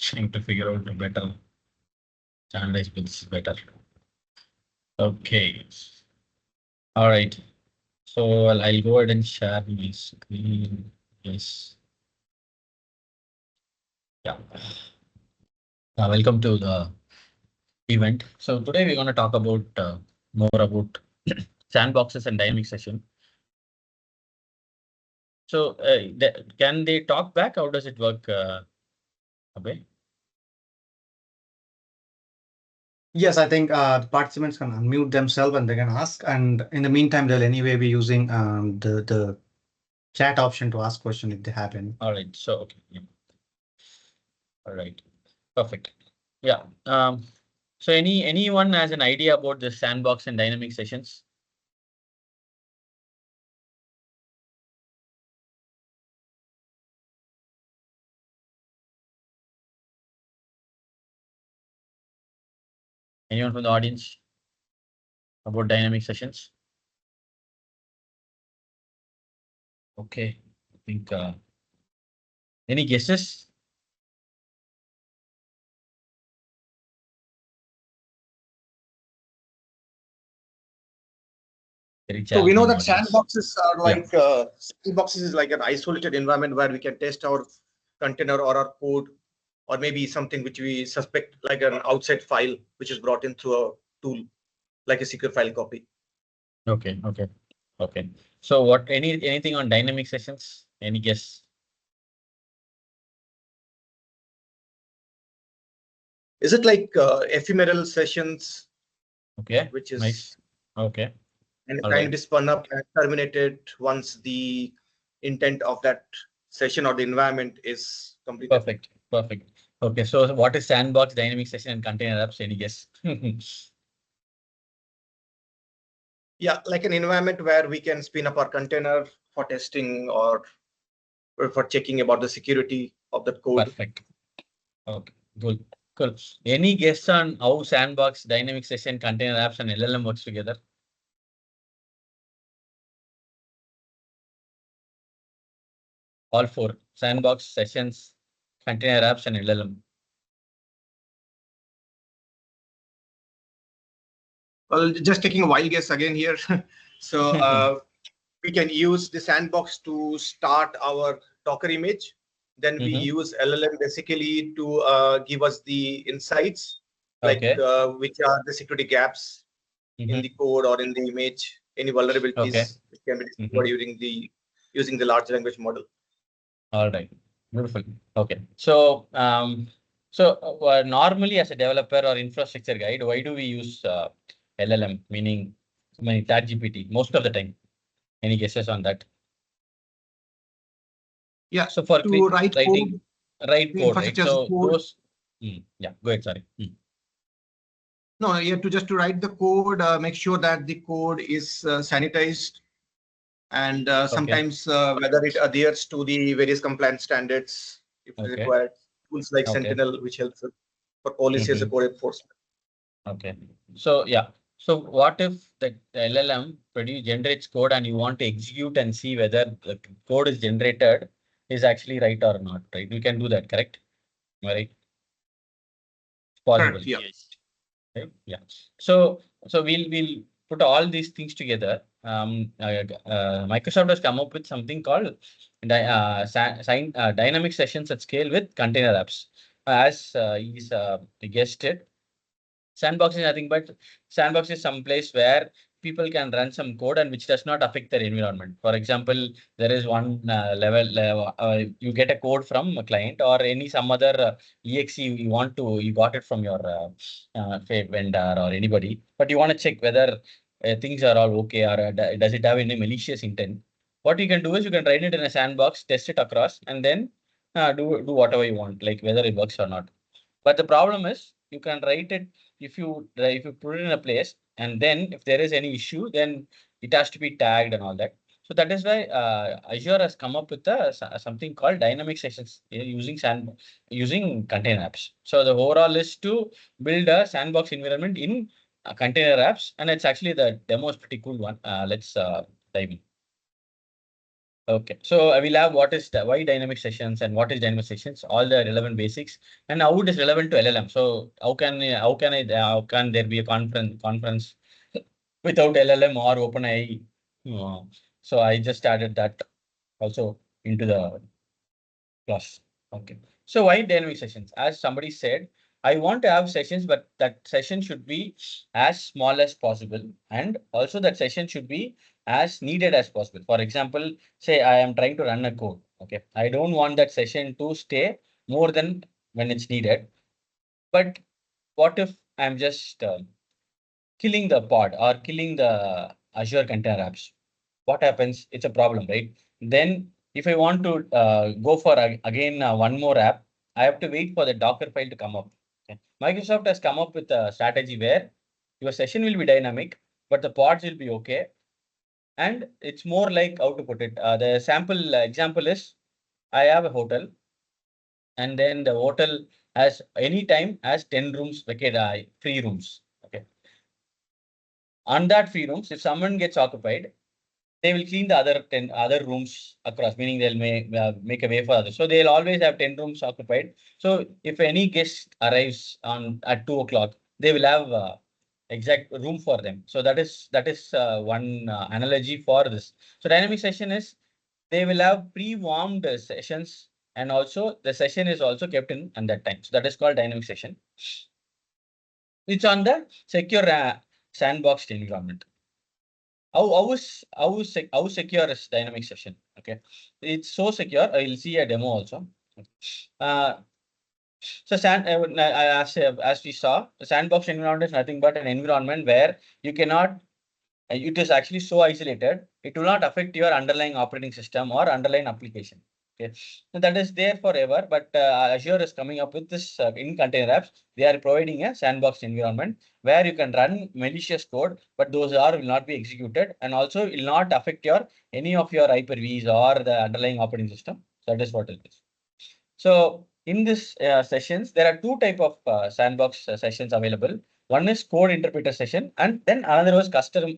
trying to figure out a better standardized builds better. Okay. All right. So I'll go ahead and share my screen. Yes. Yeah. Welcome to the event. So today we're going to talk about more about sandboxes and dynamic session. So can they talk back? How does it work, Abhay? Yes, I think participants can unmute themselves and they can ask. And in the meantime, they'll anyway be using the chat option to ask question if they have any. All right. So okay. Yeah. All right. Perfect. Yeah. So anyone has an idea about the sandbox and dynamic sessions? Anyone from the audience about dynamic sessions? Okay. I think any guesses? Very So we know challenging that audience. sandboxes are like sandboxes is like an isolated environment where we can test our container or our code, or maybe something which we suspect like an outside file which is brought in through a tool like a secret file copy. Okay. Okay. Okay. So what? Anything on dynamic sessions? Any guess? Is it like ephemeral sessions, Okay. which is Nice. Okay. and All kind right. of be spun up and terminated once the intent of that session or the environment is completed? Perfect. Perfect. Okay. So what is sandbox, dynamic session, and container apps? Any guess? Yeah, like an environment where we can spin up our container for testing or for checking about the security of the code. Perfect. Okay. Good. Cool. Any guess on how sandbox, dynamic session, container apps, and LLM works together? All four: sandbox, sessions, container apps, and LLM. Well, just taking a wild guess again here. So we can use the sandbox to start our Docker image. Then we use LLM basically to give us the insights, like which are the security gaps in the code or in the image, any vulnerabilities which can be discovered using the large language model. All right. Beautiful. Okay. So normally as a developer or infrastructure guide, why do we use LLM, meaning ChatGPT most of the time? Any guesses on that? Yeah. So for to write writing, code, right? So code. those, yeah, go ahead. Sorry. No, you have to just to write the code, make sure that the code is sanitized, and sometimes whether it adheres to the various compliance standards if required. Tools like Sentinel, which helps for policy as a code enforcement. Okay. So yeah. So what if the LLM generates code and you want to execute and see whether the code is generated is actually right or not, right? We can do that, correct? Right? Possible. Correct, yeah. Yes. Right? Yeah. So we'll put all these things together. Microsoft has come up with something called dynamic sessions at scale with container apps. As he's guessed it, Sandbox is nothing but sandbox is some place where people can run some code and which does not affect their environment. For example, there is one you get a code from a client or any some other exe you got it from your say vendor or anybody, but you want to check whether things are all okay or does it have any malicious intent. What you can do is you can write it in a sandbox, test it across, and then do whatever you want, like whether it works or not. But the problem is you can write it if you put it in a place, and then if there is any issue, then it has to be tagged and all that. So that is why Azure has come up with something called dynamic sessions using container apps. So the overall is to build a sandbox environment in container apps, and it's actually the demo is pretty cool one. Let's dive in. Okay, so I will have what is why dynamic sessions and what is dynamic sessions, all the relevant basics, and how it is relevant to LLM. So how can there be a conference without LLM or OpenAI? So I just added that also into the class. Okay. So why dynamic sessions? As somebody said, I want to have sessions, but that session should be as small as possible. And also that session should be as needed as possible. For example, say I am trying to run a code. Okay. I don't want that session to stay more than when it's needed. But what if I'm just killing the pod or killing the Azure container apps? What happens? It's a problem, right? Then if I want to go for again one more app, I have to wait for the Docker file to come up. Okay. Microsoft has come up with a strategy where your session will be dynamic, but the pods will be okay. And it's more like how to put it. The sample example is I have a hotel, and then the hotel has anytime has 10 rooms, okay, free rooms. Okay. On that free rooms, if someone gets occupied, they will clean the other 10 other rooms across, meaning they'll make a way for others. So they'll always have 10 rooms occupied. So if any guest arrives on at 2 o'clock, they will have exact room for them. So that is one analogy for this. So dynamic session is they will have pre-warmed sessions, and also the session is also kept in at that time. So that is called dynamic session. It's on the secure sandboxed environment. How secure is dynamic session? Okay, it's so secure. I'll see a demo also. Uh, so as we saw, the sandbox environment is nothing but an environment where you cannot. It is actually so isolated. It will not affect your underlying operating system or underlying application. Okay, so that is there forever. But Azure is coming up with this in container apps. They are providing a sandbox environment where you can run malicious code, but those will not be executed, and also will not affect your any of your Hyper-Vs or the underlying operating system. So that is what it is. So in this sessions, there are two type of sandbox sessions available. One is code interpreter session, and then another was custom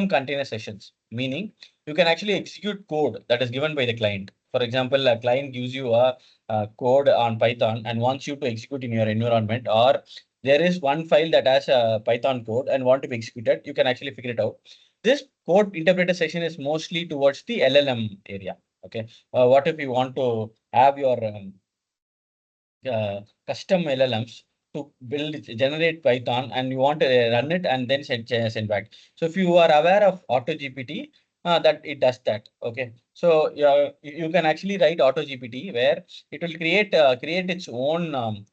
container sessions, meaning you can actually execute code that is given by the client. For example, a client gives you a code on Python and wants you to execute in your environment, or there is one file that has a Python code and want to be executed, you can actually figure it out. This code interpreter session is mostly towards the LLM area. Okay. What if you want to have your custom LLMs to generate Python, and you want to run it and then send back. So if you are aware of AutoGPT, that it does that. Okay. So you can actually write AutoGPT where it will create its own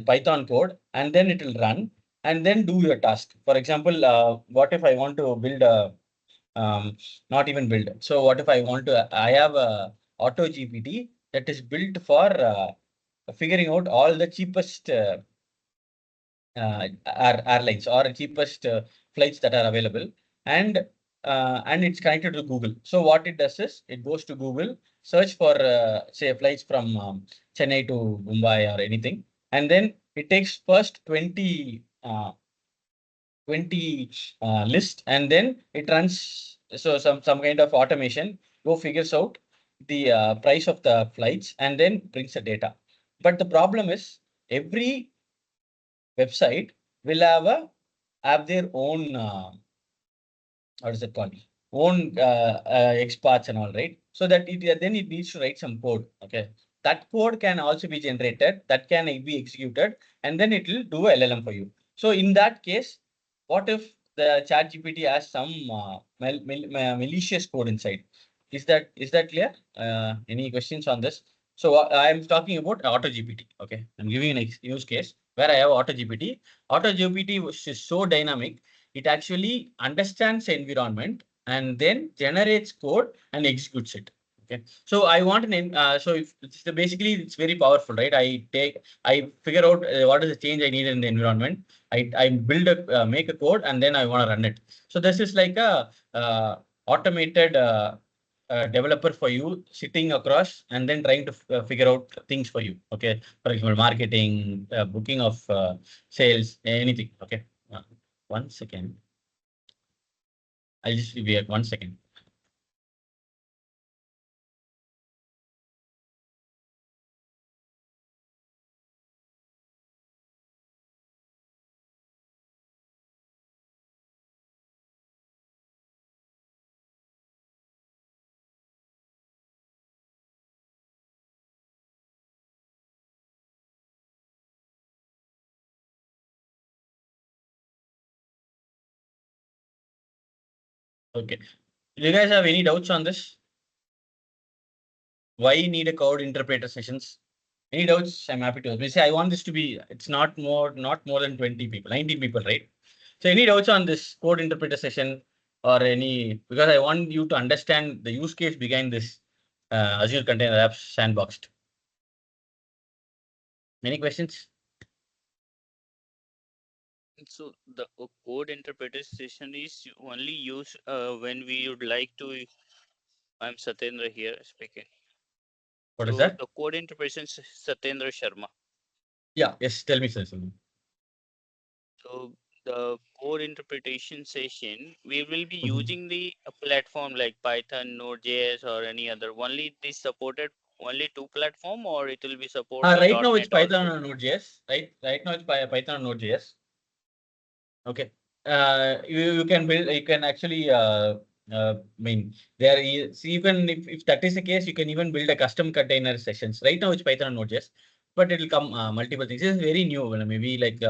Python code, and then it will run and then do your task. For example, what if I want to build a not even build. So what if I want to, I have a auto GPT that is built for figuring out all the cheapest airlines or cheapest flights that are available, and it's connected to Google. So what it does is it goes to Google, search for say flights from Chennai to Mumbai or anything, and then it takes first 20 list, and then it runs so some kind of automation go figures out the price of the flights and then brings the data. But the problem is every website will have their own what is it called, own experts and all, right? So that then it needs to write some code. Okay, that code can also be generated, that can be executed, and then it will do LLM for you. So in that case, what if the chat GPT has some malicious code inside? Is that clear? Any questions on this? So I'm talking about auto GPT. Okay, I'm giving an use case where I have auto GPT. Auto GPT is so dynamic, it actually understands the environment and then generates code and executes it. Okay, so I want so if it's basically it's very powerful, right? I figure out what is the change I need in the environment. I build make a code, and then I want to run it. So this is like a automated developer for you sitting across and then trying to figure out things for you. Okay, for example, marketing, booking of sales, anything. Okay. 1 second. I'll just be at 1 second. Okay. Do you guys have any doubts on this? Why you need a code interpreter sessions? Any doubts? I'm happy to. We say I want this to be. It's not more than 20 people, 19 people, right? So any doubts on this code interpreter session or any? Because I want you to understand the use case behind this Azure Container Apps sandboxed. Any questions? So the code interpretation is only used when we would like to. I'm Satyendra here speaking. What is So that? the code interpretation is Satyendra Sharma. Yeah. Yes. Tell me, sir. So the code interpretation session, we will be Mhm. using the platform like Python, Node.js, or any other. Only this supported only two platform, or it will be support the Right now it's .NET Python also. and Node.js. Right now it's Python and Node.js. Okay. You can build. You can actually. Mean there. See, you can if that is the case, you can even build a custom container sessions. Right now it's Python and Node.js, but it will come multiple things. This is very new. Maybe like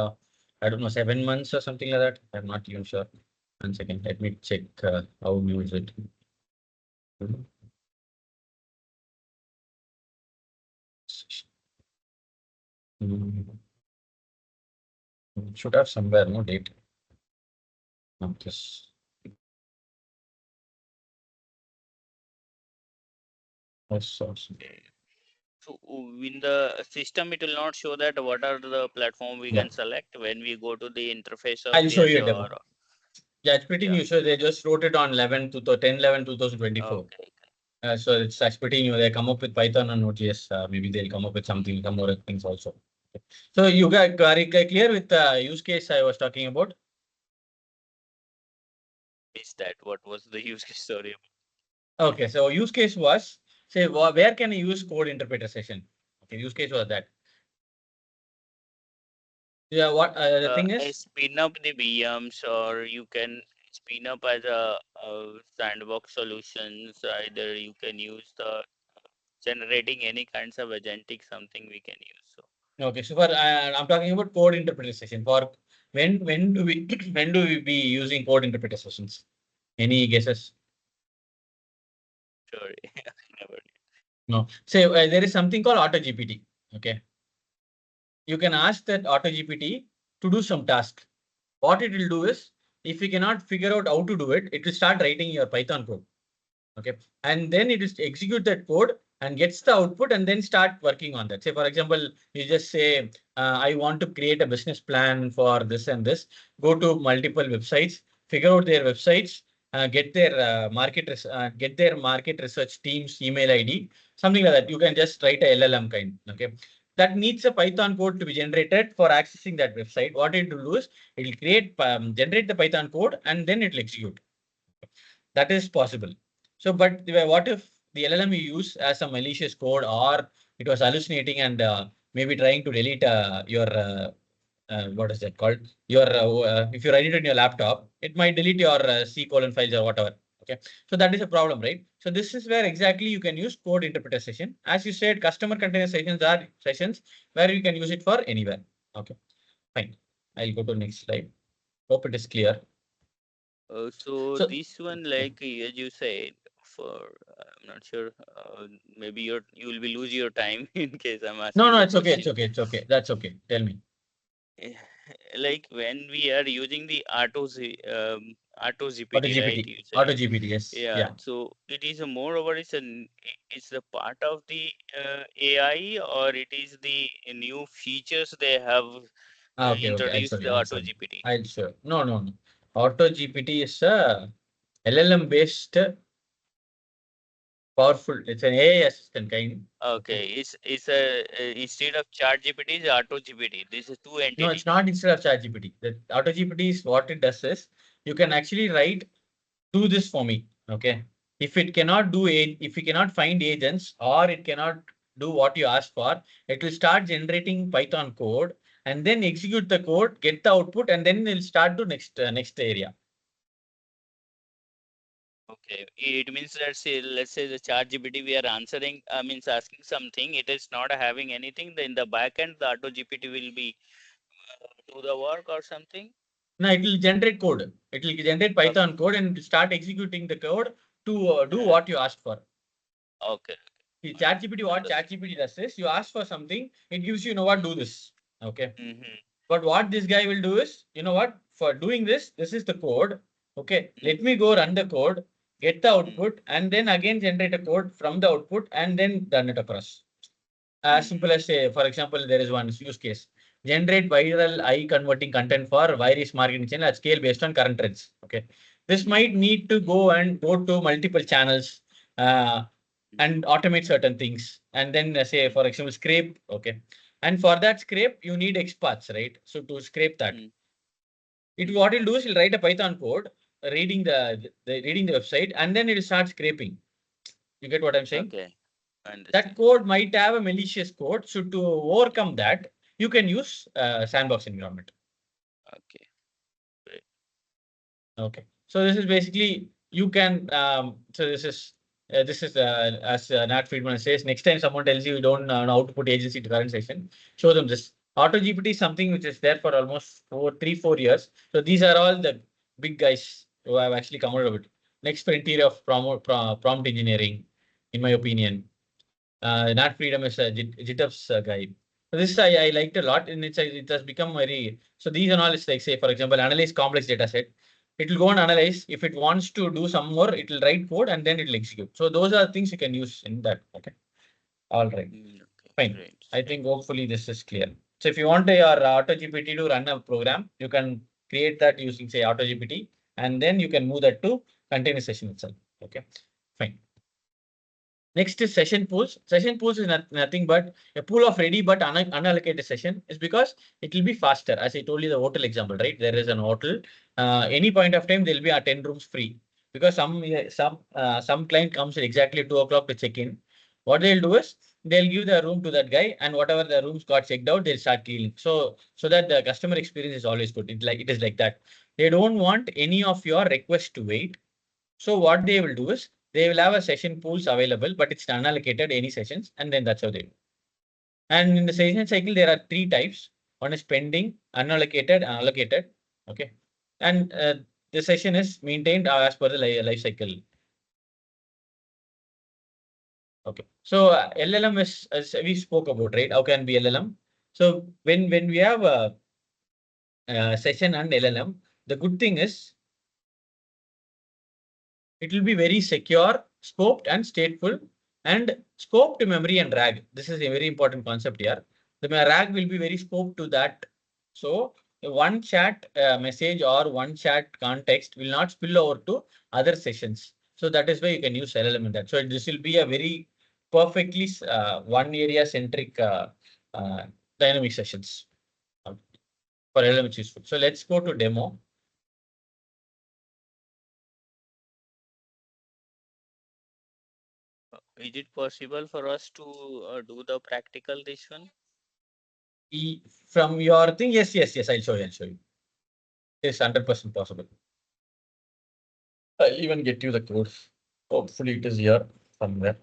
I don't know, 7 months or something like that. I'm not even sure. 1 second. Let me check how new is it. Hmm. Should have somewhere no date. Not this. Oh, so. So in the system, it will not show that what are the platform we Yeah. can select when we go to the interface of I'll the show you a Azure. demo. Yeah, it's pretty Yeah. new. So they just wrote it on 2024. Okay. So that's pretty new. They come up with Python and Node.js. Maybe they'll come up with something, some more things also. So you got clear with the use case I was talking about? Is that what was the use case story? Okay, so use case was, say, where can I use code interpreter session? Okay, use case was that. Yeah, what the thing is? Spin up the VMs, or you can spin up as a sandbox solutions. Either you can use the generating any kinds of agentic something we can use. So Okay, so for I'm talking about code interpreter session. For when do we when do we be using code interpreter sessions? Any guesses? sorry, never. No. Say there is something called Auto GPT. Okay. You can ask that Auto GPT to do some task. What it will do is, if you cannot figure out how to do it, it will start writing your Python code. Okay. And then it will execute that code and gets the output and then start working on that. Say, for example, you just say, I want to create a business plan for this and this. Go to multiple websites, figure out their websites, get their market research team's email ID, something like that. You can just write a LLM kind. Okay. That needs a Python code to be generated for accessing that website. What it will do is it will generate the Python code and then it will execute. That is possible. So, but what if the LLM you use as a malicious code or it was hallucinating and maybe trying to delete what is that called? If you write it on your laptop, it might delete your C colon files or whatever. Okay. So that is a problem, right? So this is where exactly you can use code interpreter session. As you said, customer container sessions are sessions where you can use it for anywhere. Okay. Fine. I'll go to next slide. Hope it is clear. So So this one, like as you said, for I'm not sure. Maybe you will be lose your time in case I'm no, asking no, the it's okay. It's question. okay. It's okay. That's okay. Tell me. Like when we are using the auto Auto GPT, right? GPT. You Auto say, GPT. Yes. yeah. Yeah. So it is a moreover, it's the part of the AI, or it is the new features they have Okay. Okay. I'll show introduced you. the I'll show auto you. GPT. I'll show you. No, no, no. Auto GPT is a LLM based powerful. It's an AI assistant kind. Okay. Okay, it's a instead of Chat GPT, is Auto GPT. This is two No, it's entity. not instead of ChatGPT. The Auto GPT is what it does is you can actually write, do this for me. Okay. If it cannot do it, if you cannot find agents or it cannot do what you asked for, it will start generating Python code and then execute the code, get the output, and then it'll start to next area. Okay, it means that say let's say the Chat GPT we are answering means asking something. It is not having anything. Then in the back end, the Auto GPT will be do the work or something. No, it will generate code. It will generate Python code and start executing the code to do what you asked for. Okay. See, ChatGPT, what ChatGPT does is you ask for something, it gives you know what, do this. Okay. But what this guy will do is, you know what, for doing this, this is the code. Okay. Let me go run the code, get the output, and then again generate a code from the output and then run it across. As simple as say, for example, there is one use case. Generate viral eye converting content for virus marketing channel at scale based on current trends. Okay. This might need to go to multiple channels and automate certain things. And then say, for example, scrape. Okay. And for that scrape, you need XPaths, right? So to scrape that, what it'll do is it'll write a Python code, reading the website, and then it'll start scraping. You get what I'm saying? Okay. That code might have a malicious code. So to overcome that, you can use sandbox environment. Okay. Great. Okay. So this is basically you can. So this is as Nat Friedman says. Next time someone tells you don't know how to put agency to current session, show them this. AutoGPT is something which is there for almost 4 years. So these are all the big guys who have actually come out of it. Next frontier of prompt engineering, in my opinion. Nat Freedom is a GitHub's guy. So this I liked a lot, and it has become very. So these and all is like, say, for example, analyze complex data set. It will go and analyze. If it wants to do some more, it will write code and then it will execute. So those are things you can use in that. Okay. All right. Okay, Fine. great. I think hopefully this is clear. So if you want your AutoGPT to run a program, you can create that using, say, AutoGPT, and then you can move that to container session itself. Okay. Fine. Next is session pools. Session pools is nothing but a pool of ready but unallocated session. Is because it will be faster. As I told you the hotel example, right? There is an hotel. Any point of time, there will be 10 rooms free because some client comes at exactly 2 o'clock to check in. What they'll do is they'll give the room to that guy, and whatever the rooms got checked out, they'll start cleaning. So that the customer experience is always good. It is like that. They don't want any of your requests to wait. So what they will do is they will have a session pools available, but it's unallocated any sessions, and then that's how they do. And in the session cycle, there are 3 types. One is pending, unallocated, and allocated. Okay. And the session is maintained as per the life cycle. Okay. So LLM is, as we spoke about, right? How can be LLM? So when we have a session and LLM, the good thing is it will be very secure, scoped and stateful, and scoped to memory and RAG. This is a very important concept here. The RAG will be very scoped to that. So one chat message or one chat context will not spill over to other sessions. So that is why you can use LLM in that. So this will be a very perfectly one area centric dynamic sessions for LLM, which is useful. So let's go to demo. Is it possible for us to do the practical this one? From your thing, yes, I'll show you. It's 100% possible. I'll even get you the code. Hopefully it is here somewhere.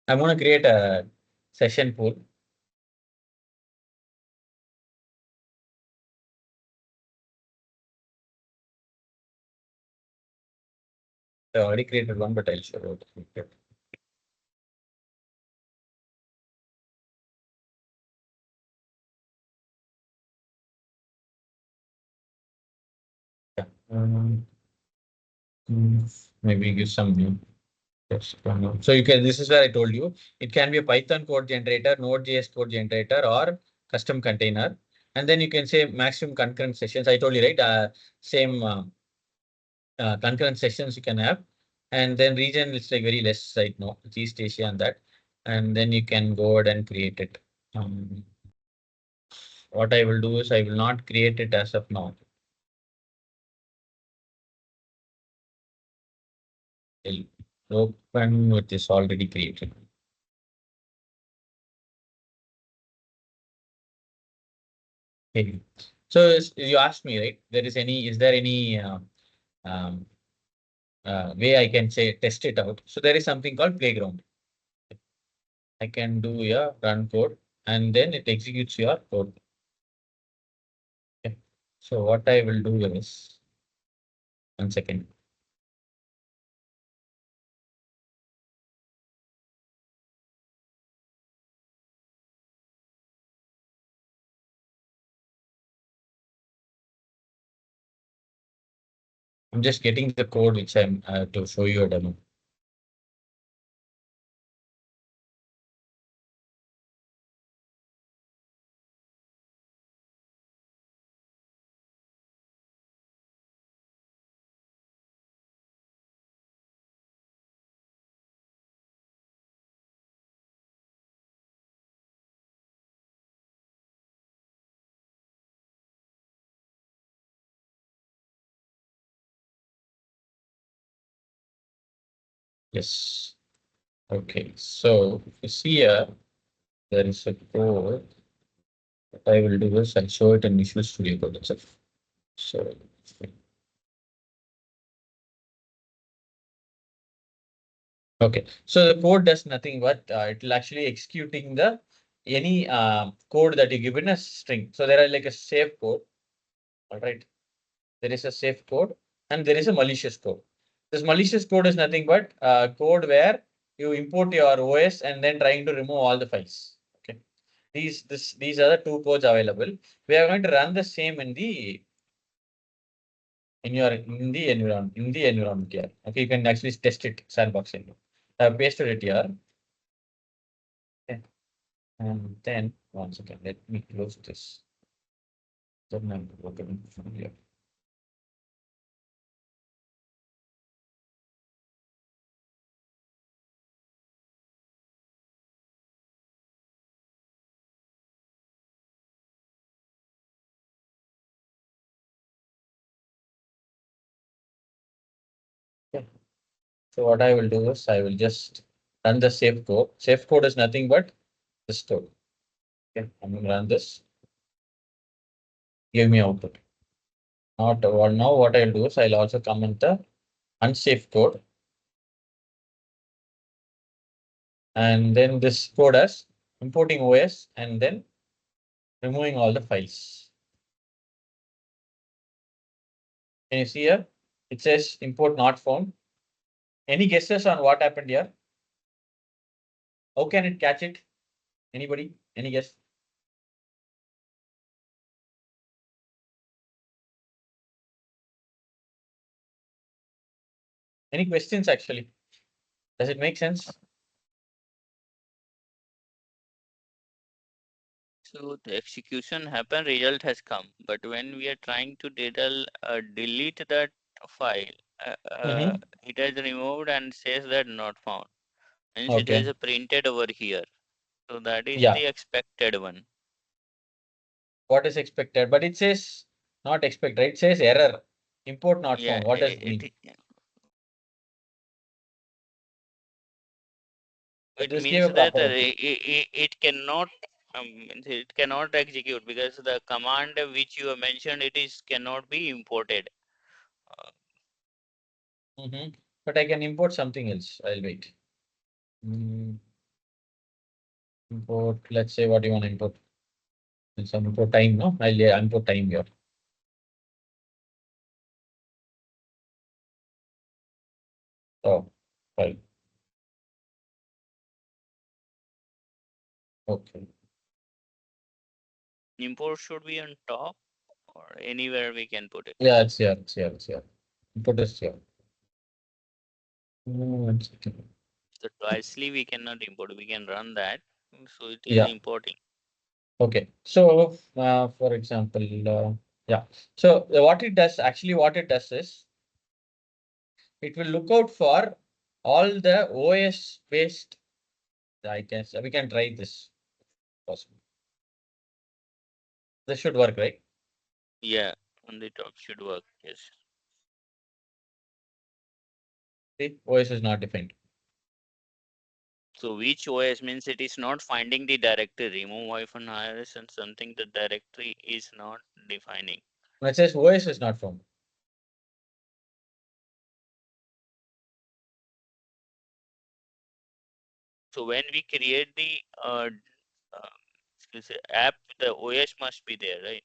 I'm going to create a session pool. I already created one, but I'll show you. Yeah. Maybe give some new. So you can, this is where I told you, it can be a Python code generator, Node.js code generator, or custom container. And then you can say maximum concurrent sessions. I told you, right? Same concurrent sessions you can have. And then region is like very less right now, it's East Asia and that. And then you can go ahead and create it. What I will do is I will not create it as of now. I'll open what is already created. Okay. So you asked me, right? Is there any um, way I can say test it out? So there is something called playground. I can do a run code and then it executes your code. Okay. So what I will do is 1 second. I'm just getting the code which I'm to show you a demo. Yes. Okay. So if you see here, there is a code. What I will do is I'll show it in Visual Studio Code itself. So okay, so the code does nothing but it will actually executing the any code that you give in a string. So there are like a safe code. All right, there is a safe code and there is a malicious code. This malicious code is nothing but code where you import your OS and then trying to remove all the files. Okay, these are the two codes available. We are going to run the same in the environment here. Okay, you can actually test it sandbox in. I have pasted it here. Okay. And then 1 second, let me close this. Then I'm opening from here. Okay. So what I will do is I will just run the safe code. Safe code is nothing but this code. Okay, I'm going to run this. Give me output. Not well, now what I'll do is I'll also comment the unsafe code. And then this code as importing OS and then removing all the files. Can you see here? It says import not found. Any guesses on what happened here? How can it catch it? Anybody? Any guess? Any questions actually? Does it make sense? So the execution happen, result has come. But when we are trying to delete that file, it has removed and says that not found. Hence it is Okay. printed over here. So that is Yeah. the expected one. What is expected? But it says not expect, right? It says error. Import not Yeah, found. What does it mean? But it this gave means a that proper output. it cannot execute because the command which you have mentioned cannot be imported. But I can import something else. I'll wait. Import, let's say what you want to import. It's import time, no? I'll import time here. Oh, fine. Okay. Import should be on top or anywhere we can put it. Yeah, it's here. It's here. It's here. Import is here. 1 second. So twicely we cannot import. We can run that. So it is Yeah. importing. Okay, so for example, yeah. So what it does is it will look out for all the OS based. I guess we can try this. Possible. This should work, right? Yeah, on the top should work. Yes. See, OS is not defined. So which OS means it is not finding the directory, remove -irs and something the directory is not defining. When it says OS is not found. So when we create the app, the OS must be there, right?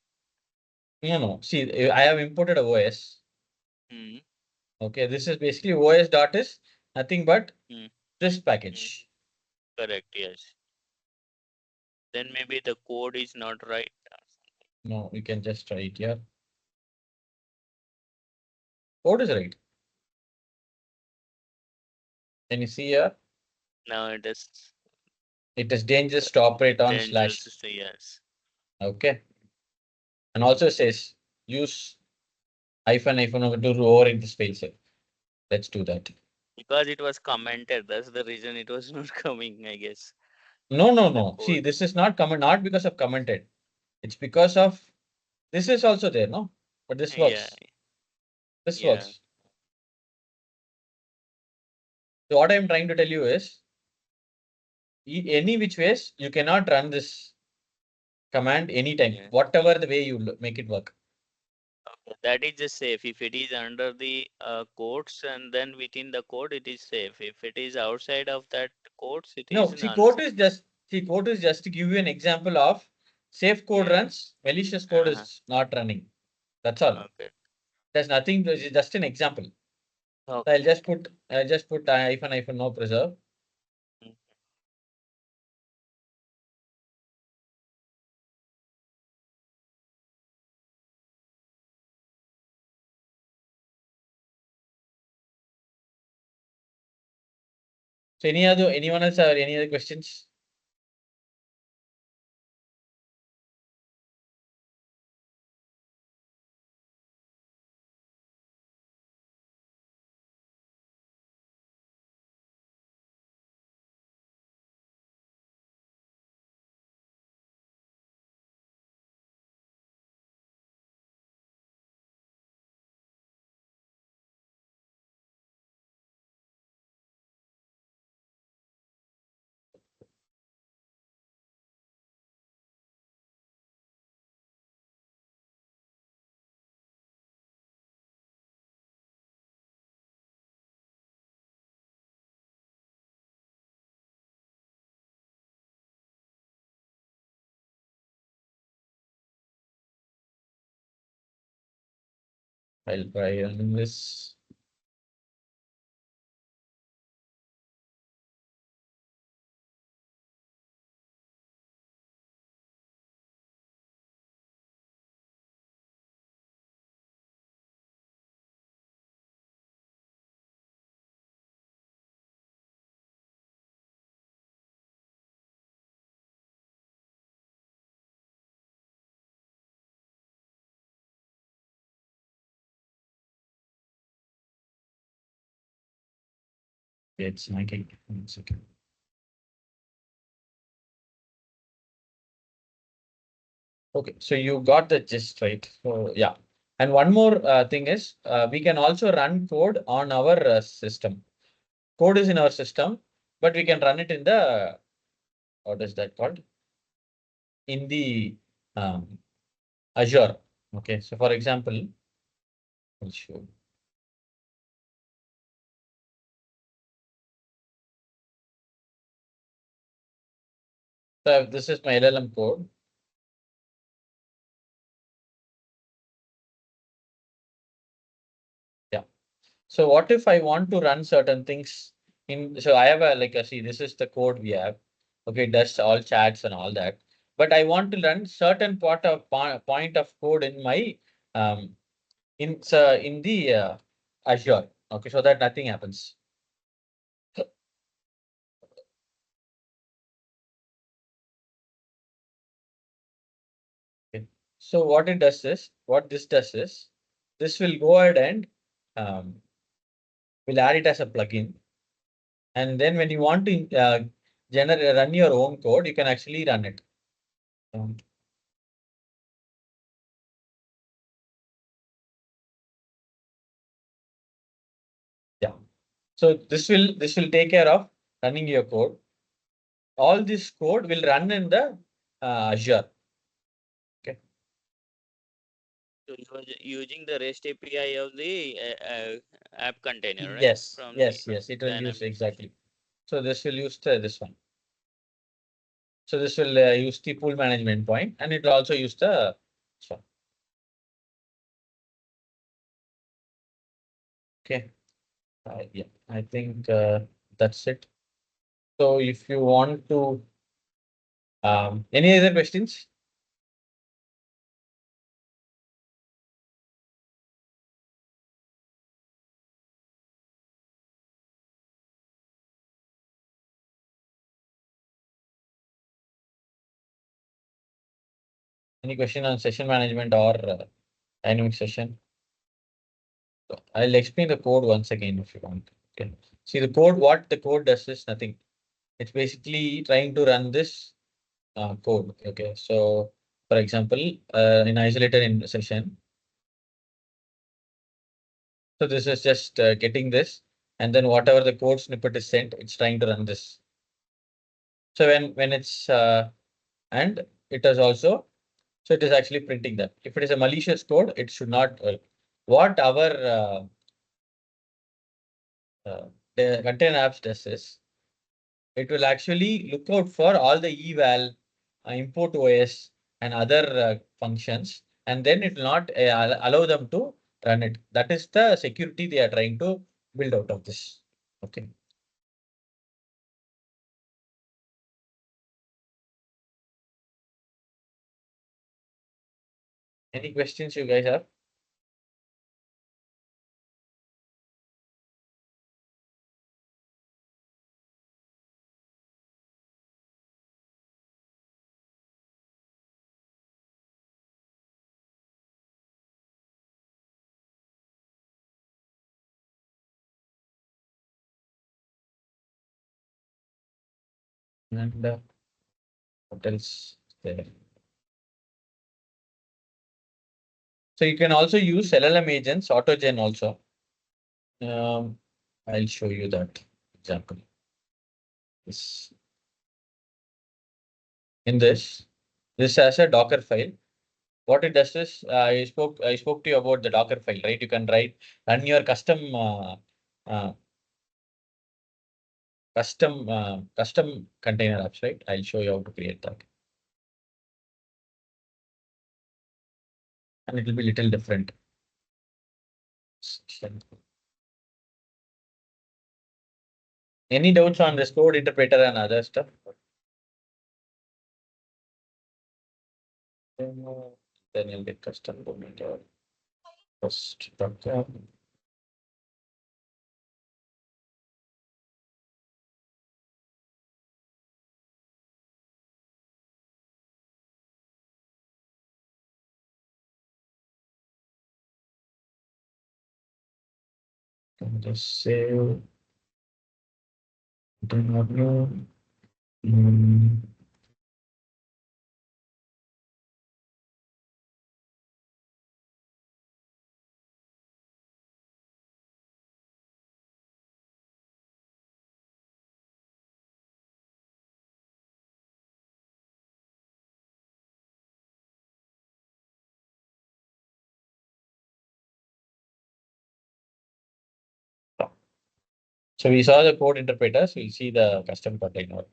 No. See, I have imported a OS. Hmm. Okay, this is basically OS dot is nothing but Hmm. this package. Correct, yes. Then maybe the code is not right. No, we can just try it here. Code is right. Can you see here? Now it is It is dangerous to operate on dangerous slash. to say yes. Okay. And also says use hyphen over to override the space. Let's do that. Because it was commented, that's the reason it was not coming, I guess. No. The See, code. this is not not because of commented. It's because of this is also there, no? But this Yeah, works. This yeah. works. So what I'm trying to tell you is any which ways you cannot run this command anytime, Yeah. whatever the way you make it work. Okay. That is just safe. If it is under the quotes and then within the code, it is safe. If it is outside of that quotes, it No, is see, unsafe. code is just to give you an example of safe code Yeah. runs, malicious code Uh-huh. is not running. That's all. Okay. There's nothing, it's just an example. So Okay. I'll just put hyphen no preserve. Mm. So anyone else have any other questions? I'll try running this. It's 19. 1 second. Okay, so you got the gist, right? So yeah. And one more thing is we can also run code on our system. Code is in our system, but we can run it in the, what is that called? In the Azure. Okay, so for example, I'll show. So this is my LLM code. Yeah. So what if I want to run certain things in, so I have see, this is the code we have. Okay, it does all chats and all that. But I want to run certain point of code in my in the Azure. Okay, so that nothing happens. So what it does is, what this does is, this will go ahead and will add it as a plugin. And then when you want to run your own code, you can actually run it. Yeah. So this will take care of running your code. All this code will run in the Azure. Okay. So you are using the REST API of the app container, right? Yes. From Yes. the Yes. It will use dynamic exactly. So this will use this one. So this will use the pool management point, and it will also use the this one. Okay. Yeah, I think that's it. So if you want to, any other questions? Any question on session management or dynamic session? So I'll explain the code once again if you want. Okay. See the code, what the code does is nothing. It's basically trying to run this code. Okay. So for example, in isolated in session. So this is just getting this, and then whatever the code snippet is sent, it's trying to run this. So when it's and it is also, so it is actually printing that. If it is a malicious code, it should not. What our the container apps does is, it will actually look out for all the eval, import OS, and other functions, and then it will not allow them to run it. That is the security they are trying to build out of this. Okay. Any questions you guys have? And what else there? So you can also use LLM agents, AutoGen also. I'll show you that example. This in this has a Docker file. What it does is, I spoke to you about the Docker file, right? You can run your uh, custom container apps, right? I'll show you how to create that, and it will be little different. Any doubts on this code interpreter and other stuff? Then you'll get custom domain first. Can just save. Do not know. So we saw the code interpreters. We'll see the custom container.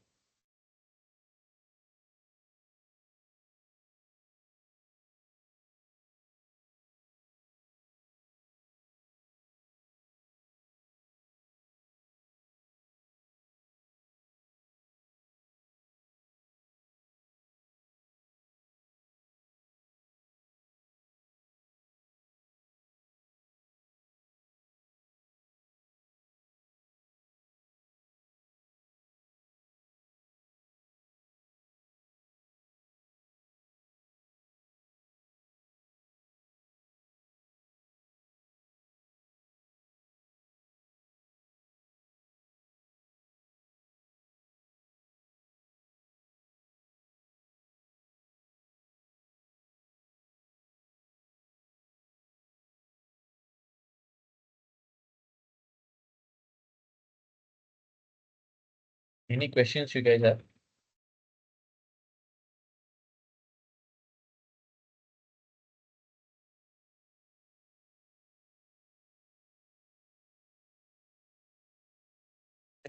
Any questions you guys have?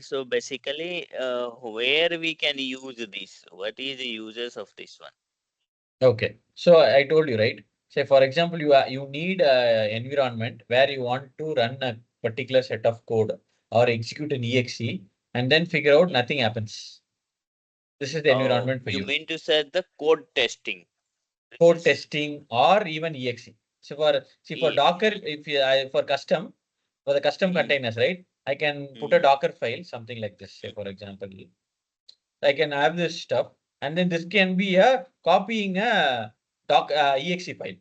So basically, where we can use this? What is the uses of this one? Okay, so I told you, right? Say for example, you need a environment where you want to run a particular set of code or execute an exe and then figure out nothing happens. This is the Oh, environment for you you. mean to say the code testing? Code testing or even exe. So for Docker, if you, for the custom containers, right? I can put a Docker file, something like this. Say for example, I can have this stuff, and then this can be a copying a exe file.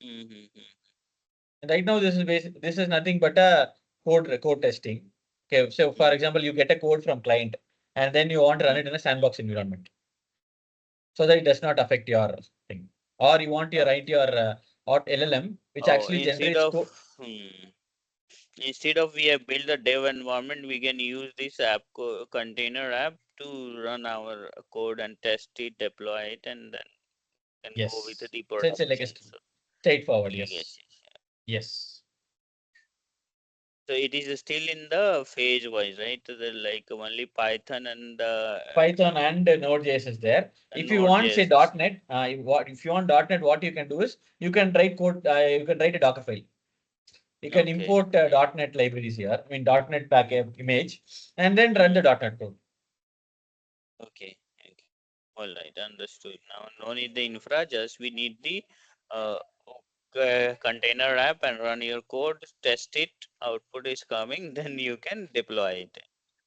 And right now, this is nothing but a code testing. Okay, so for example, you get a code from client, and then you want to run it in a sandbox environment, so that it does not affect your thing. Or you want to write your LLM, which Oh, actually generates code. instead of we have built a dev environment, we can use this app container app to run our code and test it, deploy it, and then can go with Yes. the So it's like a production. So straightforward. yes, Yes. yes. Yes. So it is still in the phase wise, right? Like only Python and Python and Node.js is there. If you want say Node.js. .NET, if you want .NET, what you can do is you can write code. You can write a Docker file. You can Okay. import .NET libraries here. I mean .NET package image, and then run the .NET code. Okay. Okay. All right. Understood. Now no need the infra. Just we need the uh, container app and run your code. Test it. Output is coming. Then you can deploy it.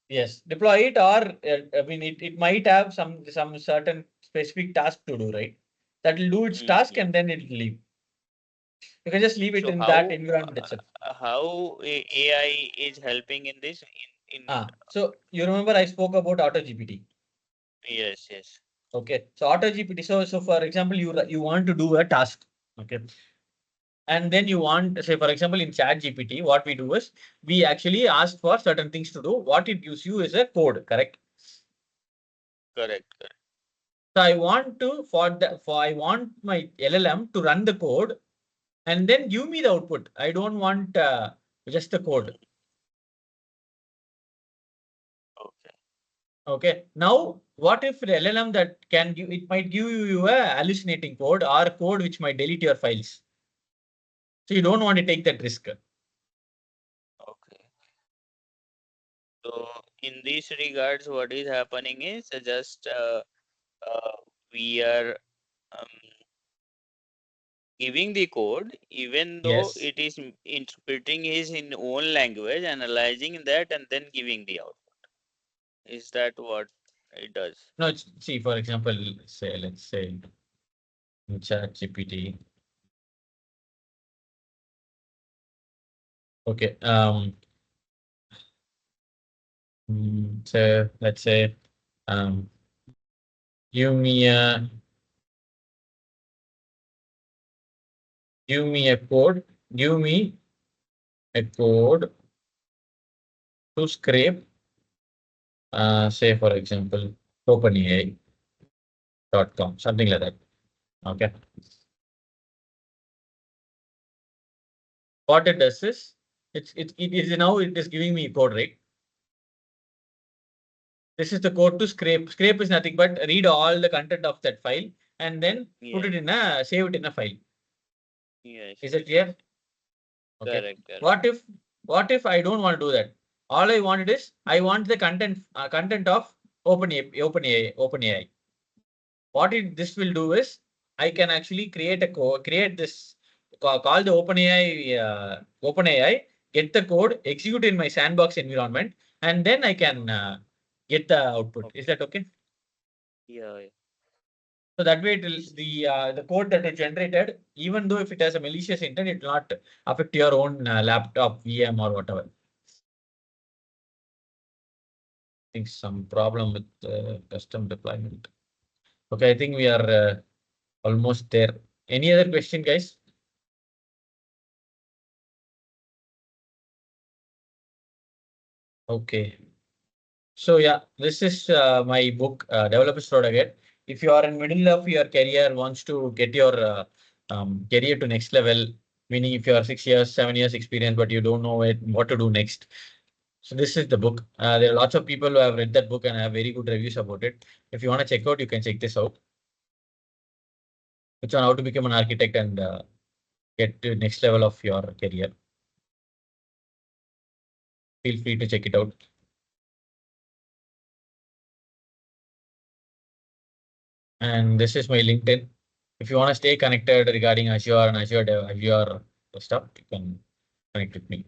Yes, deploy it, or I mean it might have some certain specific task to do, right? That will do its task and then it will leave. You can just leave it So in that how environment itself. AI is helping in this? So you remember I spoke about Auto GPT. Yes, yes. Okay, so Auto GPT. So for example, you want to do a task. Okay, and then you want, say for example, in Chat GPT, what we do is we actually ask for certain things to do. What it gives you is a code, correct? Correct. Correct. So I want to I want my LLM to run the code and then give me the output. I don't want just the code. Okay. Okay. Now, what if the LLM that can give, it might give you a hallucinating code or code which might delete your files. So you don't want to take that risk. Okay. So in these regards, what is happening is just we are um, giving the code, even though Yes. it is interpreting his in own language, analyzing that, and then giving the output. Is that what it does? No, see, for example, let's say in Chat GPT. Okay. So let's say um, give me a code. Give me a code to scrape. Say for example, OpenAI.com, something like that. Okay. What it does is it is now it is giving me code, right? This is the code to scrape. Scrape is nothing but read all the content of that file and then put it in save it in a file. Yes. Is it clear? Okay. Correct. Correct. What if I don't want to do that? All I wanted is I want the content of OpenAI. What this will do is I can actually create this call the OpenAI, get the code, execute in my sandbox environment, and then I can get the output. Is that okay? Yeah. So that way, the code that is generated, even though if it has a malicious intent, it will not affect your own laptop, VM, or whatever. I think some problem with custom deployment. Okay, I think we are almost there. Any other question, guys? Okay. So yeah, this is my book, Developers Road Ahead. If you are in middle of your career, wants to get your career to next level, meaning if you are 6 years, 7 years experience, but you don't know what to do next. So this is the book. There are lots of people who have read that book and have very good reviews about it. If you want to check out, you can check this out. It's on how to become an architect and get to next level of your career. Feel free to check it out. And this is my LinkedIn. If you want to stay connected regarding Azure and Azure stuff, you can connect with me.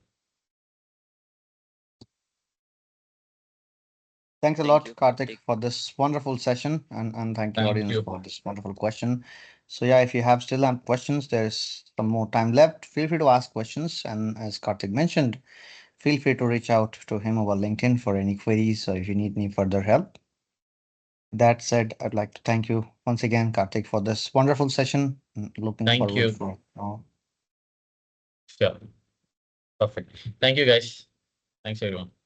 Thanks a Thank lot, you, Karthik, Karthik. for this wonderful session, and thank you, Thank audience, you. for this wonderful question. So yeah, if you have still have questions, there's some more time left. Feel free to ask questions, and as Karthik mentioned, feel free to reach out to him over LinkedIn for any queries or if you need any further help. That said, I'd like to thank you once again, Karthik, for this wonderful session. Looking Thank forward you. for Sure. Perfect. Thank you, guys. Thanks, everyone.